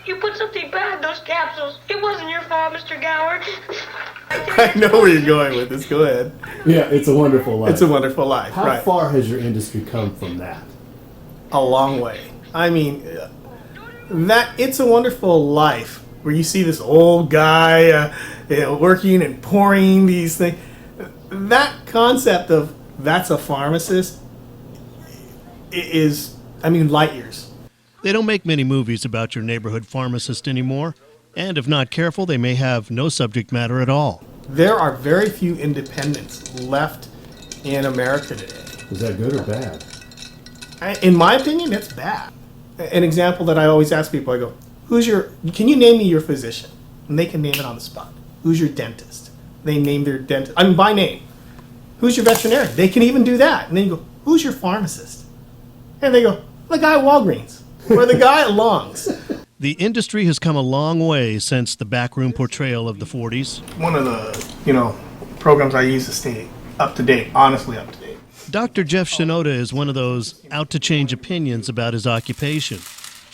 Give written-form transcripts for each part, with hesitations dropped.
You put something bad in those capsules. It wasn't your fault, Mr. Gower. I know where you're going with this. Go ahead. Yeah, It's a Wonderful Life. It's a Wonderful Life. How right. far has your industry come from that? A long way. I mean, that It's a Wonderful Life, where you see this old guy working and pouring these things. That concept of that's a pharmacist is, light years. They don't make many movies about your neighborhood pharmacist anymore, and if not careful, they may have no subject matter at all. There are very few independents left in America today. Is that good or bad? In my opinion, it's bad. An example that I always ask people, I go, can you name me your physician? And they can name it on the spot. Who's your dentist? They name their dentist, by name. Who's your veterinarian? They can even do that. And then you go, who's your pharmacist? And they go, the guy at Walgreens, or the guy at Long's. The industry has come a long way since the backroom portrayal of the 40s. One of the, programs I use to stay up to date, honestly up to date. Dr. Jeff Shinoda is one of those out to change opinions about his occupation.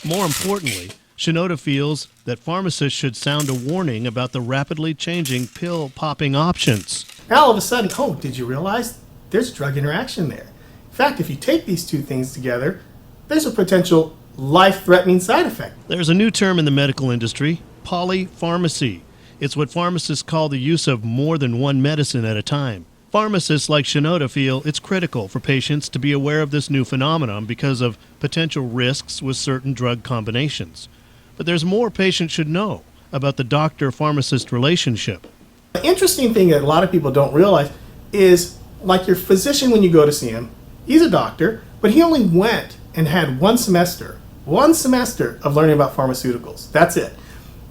More importantly, Shinoda feels that pharmacists should sound a warning about the rapidly changing pill-popping options. Now all of a sudden, did you realize there's drug interaction there? In fact, if you take these two things together, there's a potential life-threatening side effect. There's a new term in the medical industry, polypharmacy. It's what pharmacists call the use of more than one medicine at a time. Pharmacists like Shinoda feel it's critical for patients to be aware of this new phenomenon because of potential risks with certain drug combinations. But there's more patients should know about the doctor-pharmacist relationship. The interesting thing that a lot of people don't realize is, like your physician when you go to see him, he's a doctor, but he only went and had one semester of learning about pharmaceuticals. That's it.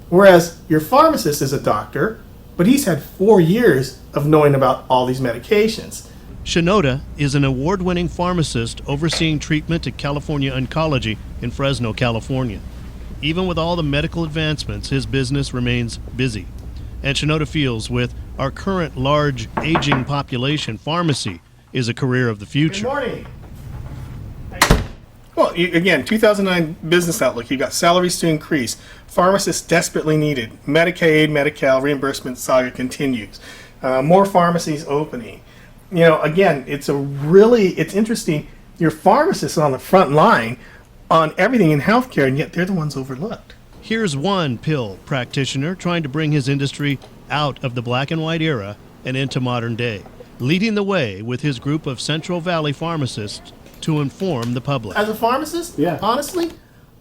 Whereas your pharmacist is a doctor, but he's had 4 years of knowing about all these medications. Shinoda is an award-winning pharmacist overseeing treatment at California Oncology in Fresno, California. Even with all the medical advancements, his business remains busy. And Shinoda feels with our current large aging population, pharmacy is a career of the future. Good morning. Well, again, 2009 Business Outlook, you got salaries to increase. Pharmacists desperately needed. Medicaid, Medi-Cal, reimbursement saga continues. More pharmacies opening. Again, it's interesting. Your pharmacists are on the front line on everything in healthcare, and yet they're the ones overlooked. Here's one pill practitioner trying to bring his industry out of the black and white era and into modern day, leading the way with his group of Central Valley pharmacists to inform the public. As a pharmacist, honestly,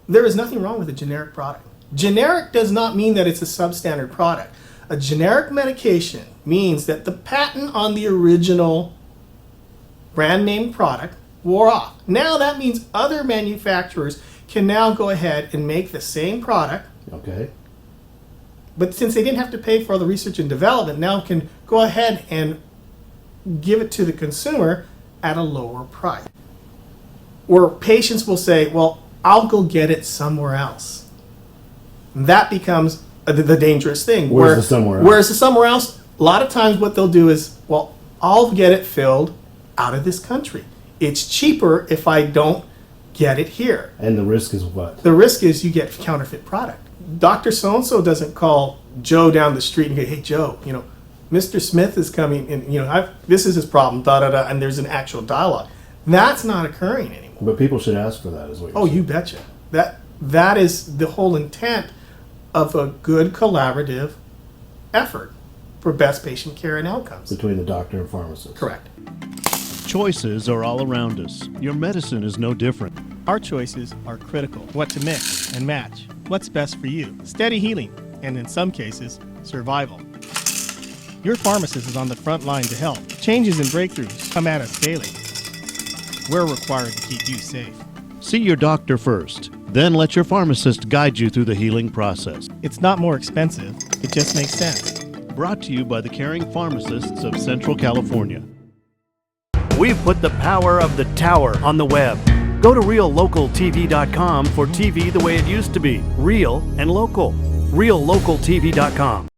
there is nothing wrong with a generic product. Generic does not mean that it's a substandard product. A generic medication means that the patent on the original brand name product wore off. Now that means other manufacturers can now go ahead and make the same product. Okay. But since they didn't have to pay for all the research and development, now can go ahead and give it to the consumer at a lower price. Where patients will say, well, I'll go get it somewhere else. That becomes the dangerous thing. Where's the somewhere else? Where's the somewhere else? A lot of times what they'll do is, well, I'll get it filled out of this country. It's cheaper if I don't get it here. And the risk is what? The risk is you get counterfeit product. Dr. So-and-so doesn't call Joe down the street and go, hey, Joe, Mr. Smith is coming and, this is his problem, da-da-da, and there's an actual dialogue. That's not occurring anymore. But people should ask for that, is what you're saying. You betcha. That is the whole intent of a good collaborative effort for best patient care and outcomes. Between the doctor and pharmacist. Correct. Choices are all around us. Your medicine is no different. Our choices are critical. What to mix and match. What's best for you. Steady healing, and in some cases, survival. Your pharmacist is on the front line to help. Changes and breakthroughs come at us daily. We're required to keep you safe. See your doctor first, then let your pharmacist guide you through the healing process. It's not more expensive, it just makes sense. Brought to you by the caring pharmacists of Central California. We've put the power of the tower on the web. Go to RealLocalTV.com for TV the way it used to be, real and local. RealLocalTV.com.